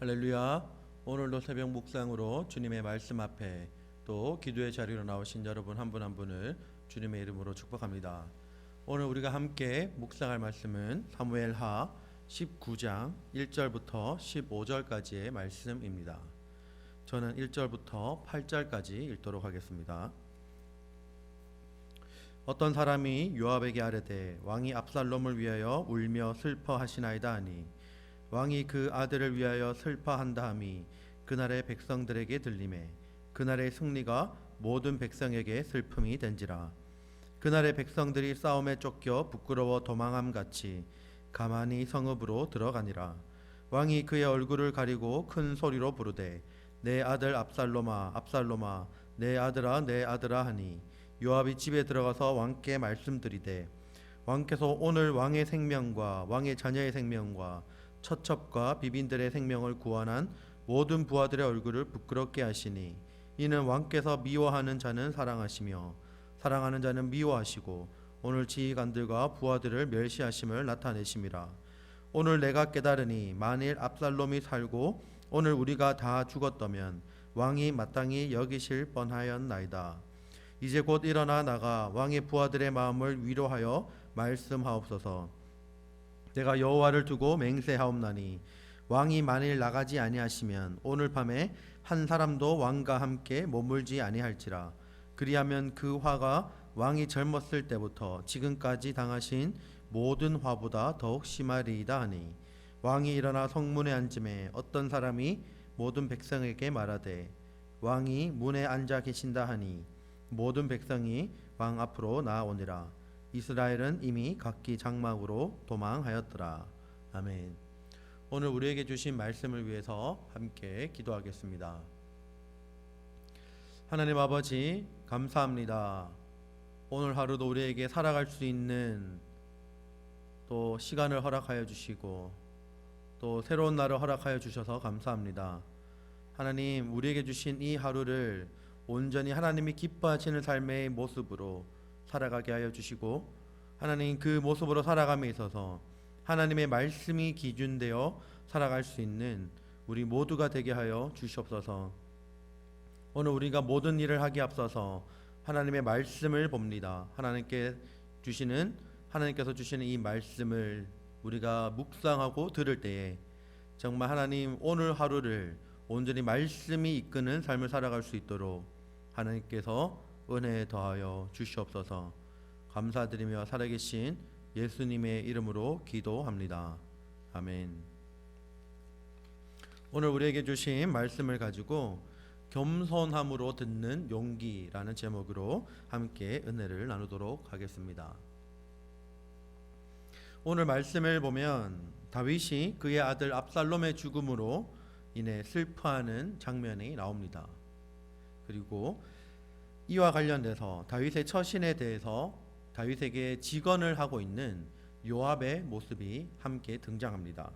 할렐루야. 오늘도 새벽 묵상으로 주님의 말씀 앞에 또 기도의 자리로 나오신 여러분 한 분 한 분을 주님의 이름으로 축복합니다. 오늘 우리가 함께 묵상할 말씀은 사무엘하 19장 1절부터 15절까지의 말씀입니다. 저는 1절부터 8절까지 읽도록 하겠습니다. 어떤 사람이 요압에게 아뢰되 왕이 압살롬을 위하여 울며 슬퍼하시나이다 하니 왕이 그 아들을 위하여 슬퍼한다 함이 그날의 백성들에게 들리매 그날의 승리가 모든 백성에게 슬픔이 된지라. 그날의 백성들이 싸움에 쫓겨 부끄러워 도망함 같이 가만히 성읍으로 들어가니라. 왕이 그의 얼굴을 가리고 큰 소리로 부르되 내 아들 압살롬아 압살롬아 내 아들아 내 아들아 하니 요압이 집에 들어가서 왕께 말씀드리되 왕께서 오늘 왕의 생명과 왕의 자녀의 생명과 처첩과 비빈들의 생명을 구원한 모든 부하들의 얼굴을 부끄럽게 하시니 이는 왕께서 미워하는 자는 사랑하시며 사랑하는 자는 미워하시고 오늘 지휘관들과 부하들을 멸시하심을 나타내심이라. 오늘 내가 깨달으니 만일 압살롬이 살고 오늘 우리가 다 죽었다면 왕이 마땅히 여기실 뻔하였나이다. 이제 곧 일어나 나가 왕의 부하들의 마음을 위로하여 말씀하옵소서. 내가 여호와를 두고 맹세하옵나니 왕이 만일 나가지 아니하시면 오늘 밤에 한 사람도 왕과 함께 머물지 아니할지라. 그리하면 그 화가 왕이 젊었을 때부터 지금까지 당하신 모든 화보다 더욱 심하리이다 하니 왕이 일어나 성문에 앉음에 어떤 사람이 모든 백성에게 말하되 왕이 문에 앉아 계신다 하니 모든 백성이 왕 앞으로 나아오니라. 이스라엘은 이미 각기 장막으로 도망하였더라. 아멘. 오늘 우리에게 주신 말씀을 위해서 함께 기도하겠습니다. 하나님 아버지 감사합니다. 오늘 하루도 우리에게 살아갈 수 있는 또 시간을 허락하여 주시고 또 새로운 날을 허락하여 주셔서 감사합니다. 하나님 우리에게 주신 이 하루를 온전히 하나님이 기뻐하시는 삶의 모습으로 살아가게 하여 주시고 하나님 그 모습으로 살아감에 있어서 하나님의 말씀이 기준되어 살아갈 수 있는 우리 모두가 되게 하여 주시옵소서. 오늘 우리가 모든 일을 하기에 앞서서 하나님의 말씀을 봅니다. 하나님께서 주시는 이 말씀을 우리가 묵상하고 들을 때에 정말 하나님 오늘 하루를 온전히 말씀이 이끄는 삶을 살아갈 수 있도록 하나님께서 은혜 더하여 주시옵소서. 감사드리며 살아계신 예수님의 이름으로 기도합니다. 아멘. 오늘 우리에게 주신 말씀을 가지고 겸손함으로 듣는 용기라는 제목으로 함께 은혜를 나누도록 하겠습니다. 오늘 말씀을 보면 다윗이 그의 아들 압살롬의 죽음으로 인해 슬퍼하는 장면이 나옵니다. 그리고 이와 관련돼서 다윗의 처신에 대해서 다윗에게 직언을 하고 있는 요압의 모습이 함께 등장합니다.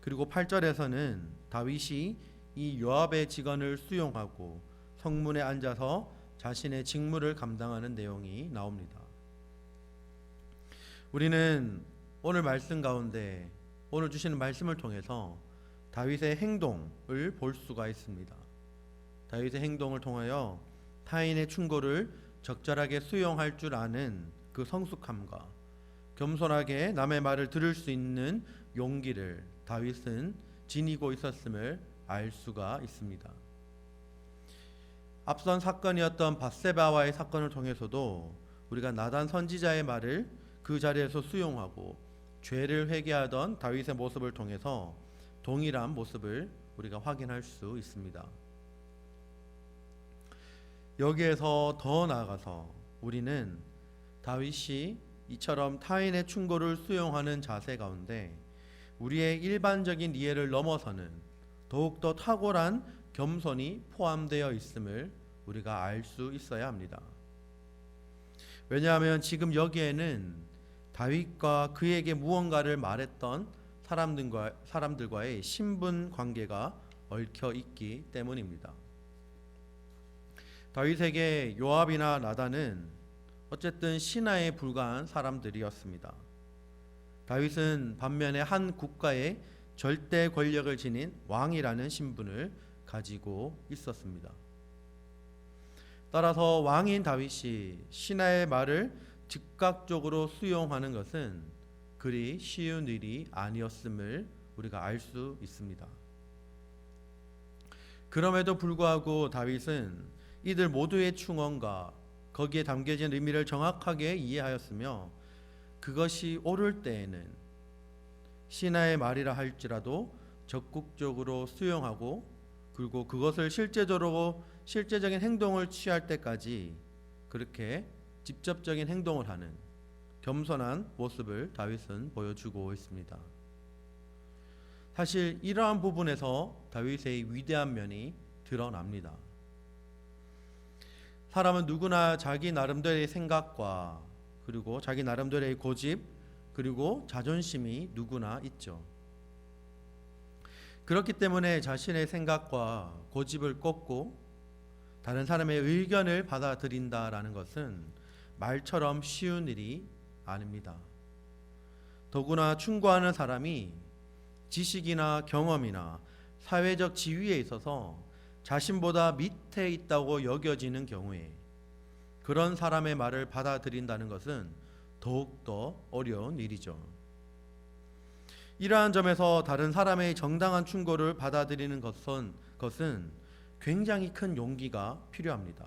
그리고 8절에서는 다윗이 이 요압의 직언을 수용하고 성문에 앉아서 자신의 직무를 감당하는 내용이 나옵니다. 우리는 오늘 말씀 가운데 오늘 주시는 말씀을 통해서 다윗의 행동을 볼 수가 있습니다. 다윗의 행동을 통하여 타인의 충고를 적절하게 수용할 줄 아는 그 성숙함과 겸손하게 남의 말을 들을 수 있는 용기를 다윗은 지니고 있었음을 알 수가 있습니다. 앞선 사건이었던 밧세바와의 사건을 통해서도 우리가 나단 선지자의 말을 그 자리에서 수용하고 죄를 회개하던 다윗의 모습을 통해서 동일한 모습을 우리가 확인할 수 있습니다. 여기에서 더 나아가서 우리는 다윗이 이처럼 타인의 충고를 수용하는 자세 가운데 우리의 일반적인 이해를 넘어서는 더욱더 탁월한 겸손이 포함되어 있음을 우리가 알 수 있어야 합니다. 왜냐하면 지금 여기에는 다윗과 그에게 무언가를 말했던 사람들과의 신분 관계가 얽혀 있기 때문입니다. 다윗에게 요압이나 나단은 어쨌든 신하에 불과한 사람들이었습니다. 다윗은 반면에 한 국가의 절대 권력을 지닌 왕이라는 신분을 가지고 있었습니다. 따라서 왕인 다윗이 신하의 말을 즉각적으로 수용하는 것은 그리 쉬운 일이 아니었음을 우리가 알 수 있습니다. 그럼에도 불구하고 다윗은 이들 모두의 충언과 거기에 담겨진 의미를 정확하게 이해하였으며 그것이 옳을 때에는 신하의 말이라 할지라도 적극적으로 수용하고 그리고 그것을 실제적인 행동을 취할 때까지 그렇게 직접적인 행동을 하는 겸손한 모습을 다윗은 보여주고 있습니다. 사실 이러한 부분에서 다윗의 위대한 면이 드러납니다. 사람은 누구나 자기 나름대로의 생각과 그리고 자기 나름대로의 고집 그리고 자존심이 누구나 있죠. 그렇기 때문에 자신의 생각과 고집을 꺾고 다른 사람의 의견을 받아들인다라는 것은 말처럼 쉬운 일이 아닙니다. 더구나 충고하는 사람이 지식이나 경험이나 사회적 지위에 있어서 자신보다 밑에 있다고 여겨지는 경우에 그런 사람의 말을 받아들인다는 것은 더욱더 어려운 일이죠. 이러한 점에서 다른 사람의 정당한 충고를 받아들이는 것은 굉장히 큰 용기가 필요합니다.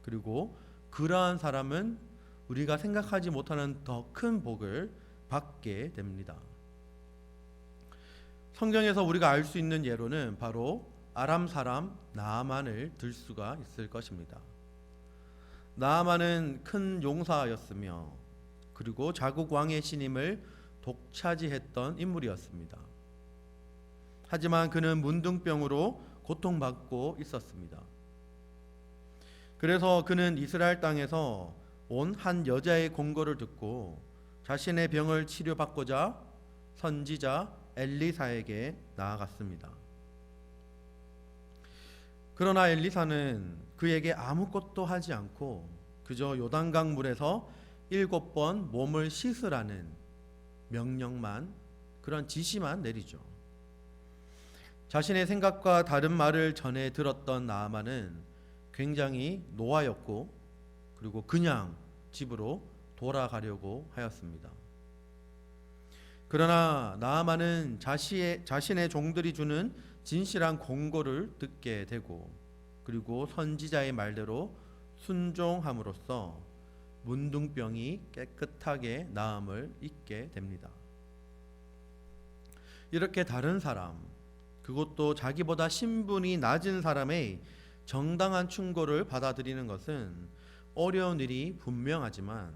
그리고 그러한 사람은 우리가 생각하지 못하는 더 큰 복을 받게 됩니다. 성경에서 우리가 알 수 있는 예로는 바로 아람 사람 나아만을 들 수가 있을 것입니다. 나아만은 큰 용사였으며 그리고 자국 왕의 신임을 독차지했던 인물이었습니다. 하지만 그는 문둥병으로 고통받고 있었습니다. 그래서 그는 이스라엘 땅에서 온 한 여자의 공고를 듣고 자신의 병을 치료받고자 선지자 엘리사에게 나아갔습니다. 그러나 엘리사는 그에게 아무것도 하지 않고 그저 요단강 물에서 7번 몸을 씻으라는 명령만, 그런 지시만 내리죠. 자신의 생각과 다른 말을 전해 들었던 나아만은 굉장히 노하였고 그리고 그냥 집으로 돌아가려고 하였습니다. 그러나 나아만은 자신의 종들이 주는 진실한 공고를 듣게 되고 그리고 선지자의 말대로 순종함으로써 문둥병이 깨끗하게 나음을 잊게 됩니다. 이렇게 다른 사람, 그것도 자기보다 신분이 낮은 사람의 정당한 충고를 받아들이는 것은 어려운 일이 분명하지만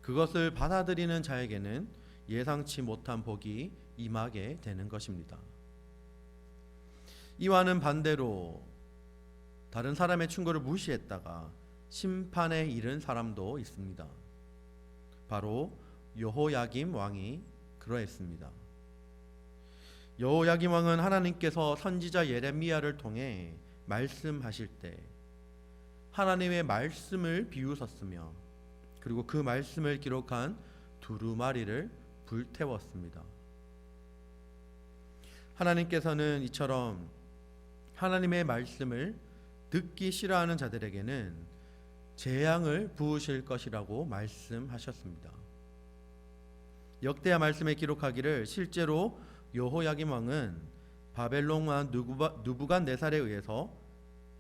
그것을 받아들이는 자에게는 예상치 못한 복이 임하게 되는 것입니다. 이와는 반대로 다른 사람의 충고를 무시했다가 심판에 이른 사람도 있습니다. 바로 여호야김 왕이 그러했습니다. 여호야김 왕은 하나님께서 선지자 예레미야를 통해 말씀하실 때 하나님의 말씀을 비웃었으며 그리고 그 말씀을 기록한 두루마리를 불태웠습니다. 하나님께서는 이처럼 하나님의 말씀을 듣기 싫어하는 자들에게는 재앙을 부으실 것이라고 말씀하셨습니다. 역대하 말씀에 기록하기를 실제로 여호야김 왕은 바벨론 왕 느부갓네살에 의해서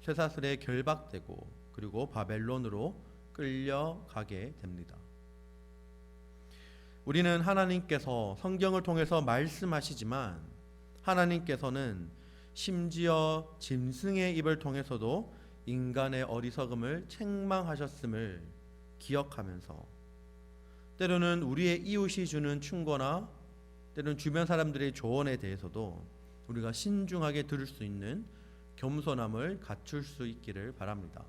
쇠사슬에 결박되고 그리고 바벨론으로 끌려가게 됩니다. 우리는 하나님께서 성경을 통해서 말씀하시지만 하나님께서는 심지어 짐승의 입을 통해서도 인간의 어리석음을 책망하셨음을 기억하면서 때로는 우리의 이웃이 주는 충고나 때로는 주변 사람들의 조언에 대해서도 우리가 신중하게 들을 수 있는 겸손함을 갖출 수 있기를 바랍니다.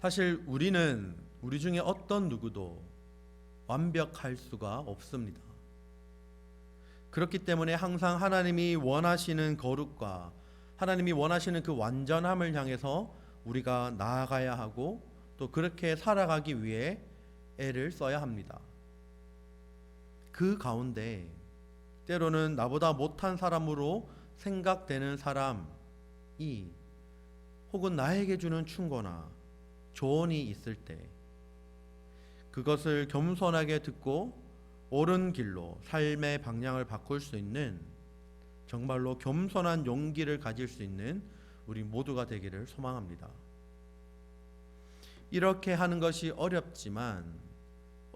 사실 우리는 우리 중에 어떤 누구도 완벽할 수가 없습니다. 그렇기 때문에 항상 하나님이 원하시는 거룩과 하나님이 원하시는 그 완전함을 향해서 우리가 나아가야 하고 또 그렇게 살아가기 위해 애를 써야 합니다. 그 가운데 때로는 나보다 못한 사람으로 생각되는 사람이 혹은 나에게 주는 충고나 조언이 있을 때 그것을 겸손하게 듣고 옳은 길로 삶의 방향을 바꿀 수 있는 정말로 겸손한 용기를 가질 수 있는 우리 모두가 되기를 소망합니다. 이렇게 하는 것이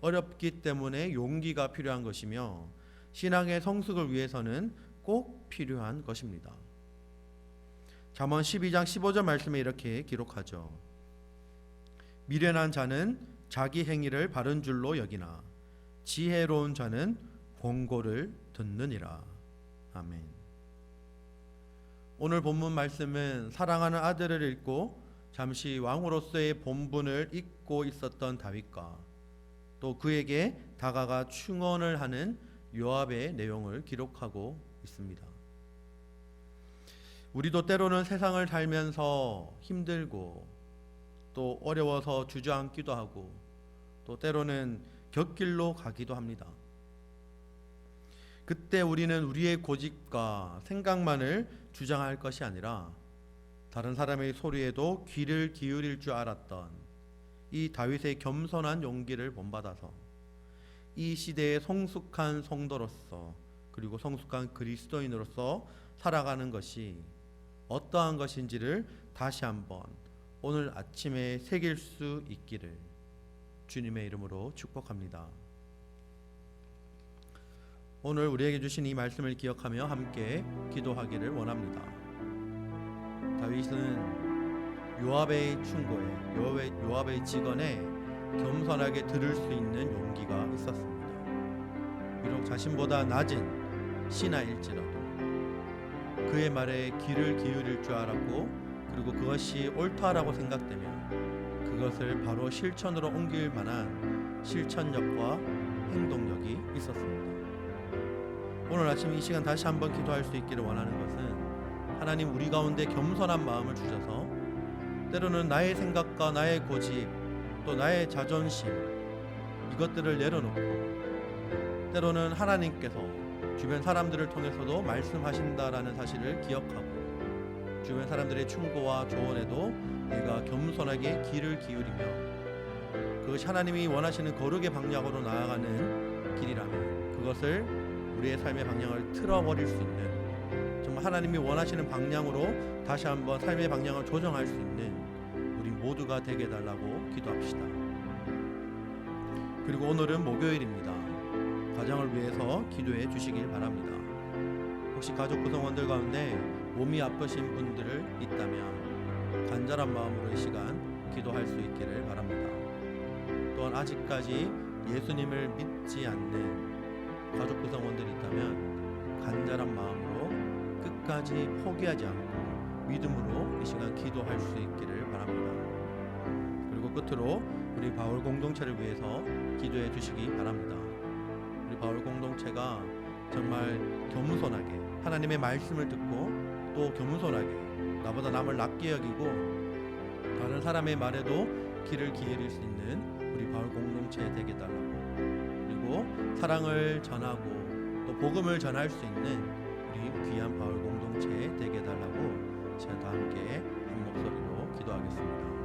어렵기 때문에 용기가 필요한 것이며 신앙의 성숙을 위해서는 꼭 필요한 것입니다. 잠언 12장 15절 말씀에 이렇게 기록하죠. 미련한 자는 자기 행위를 바른 줄로 여기나 지혜로운 자는 권고를 듣느니라. 아멘. 오늘 본문 말씀은 사랑하는 아들을 잃고 잠시 왕으로서의 본분을 잊고 있었던 다윗과 또 그에게 다가가 충언을 하는 요압의 내용을 기록하고 있습니다. 우리도 때로는 세상을 살면서 힘들고 또 어려워서 주저앉기도 하고 또 때로는 곁길로 가기도 합니다. 그때 우리는 우리의 고집과 생각만을 주장할 것이 아니라 다른 사람의 소리에도 귀를 기울일 줄 알았던 이 다윗의 겸손한 용기를 본받아서 이 시대의 성숙한 성도로서 그리고 성숙한 그리스도인으로서 살아가는 것이 어떠한 것인지를 다시 한번 오늘 아침에 새길 수 있기를 주님의 이름으로 축복합니다. 오늘 우리에게 주신 이 말씀을 기억하며 함께 기도하기를 원합니다. 다윗은 요압의 충고에 요압의 직언에 겸손하게 들을 수 있는 용기가 있었습니다. 비록 자신보다 낮은 신하일지라도 그의 말에 귀를 기울일 줄 알았고 그리고 그것이 옳다라고 생각되면 그것을 바로 실천으로 옮길 만한 실천력과 행동력이 있었습니다. 오늘 아침 이 시간 다시 한번 기도할 수 있기를 원하는 것은 하나님 우리 가운데 겸손한 마음을 주셔서 때로는 나의 생각과 나의 고집 또 나의 자존심 이것들을 내려놓고 때로는 하나님께서 주변 사람들을 통해서도 말씀하신다라는 사실을 기억하고 주변 사람들의 충고와 조언에도 내가 겸손하게 귀를 기울이며 그것이 하나님이 원하시는 거룩의 방향으로 나아가는 길이라면 그것을 우리의 삶의 방향을 틀어버릴 수 있는 정말 하나님이 원하시는 방향으로 다시 한번 삶의 방향을 조정할 수 있는 우리 모두가 되게 해달라고 기도합시다. 그리고 오늘은 목요일입니다. 가정을 위해서 기도해 주시길 바랍니다. 혹시 가족 구성원들 가운데 몸이 아프신 분들을 있다면 간절한 마음으로 이 시간 기도할 수 있기를 바랍니다. 또한 아직까지 예수님을 믿지 않는 가족 구성원들이 있다면 간절한 마음으로 끝까지 포기하지 않고 믿음으로 이 시간 기도할 수 있기를 바랍니다. 그리고 끝으로 우리 바울 공동체를 위해서 기도해 주시기 바랍니다. 우리 바울 공동체가 정말 겸손하게 하나님의 말씀을 듣고 또 겸손하게 나보다 남을 낮게 여기고 다른 사람의 말에도 귀를 기울일 수 있는 우리 바울 공동체 되게 달라고 그리고 사랑을 전하고 또 복음을 전할 수 있는 우리 귀한 바울 공동체 되게 달라고 제가 다 함께 한 목소리로 기도하겠습니다.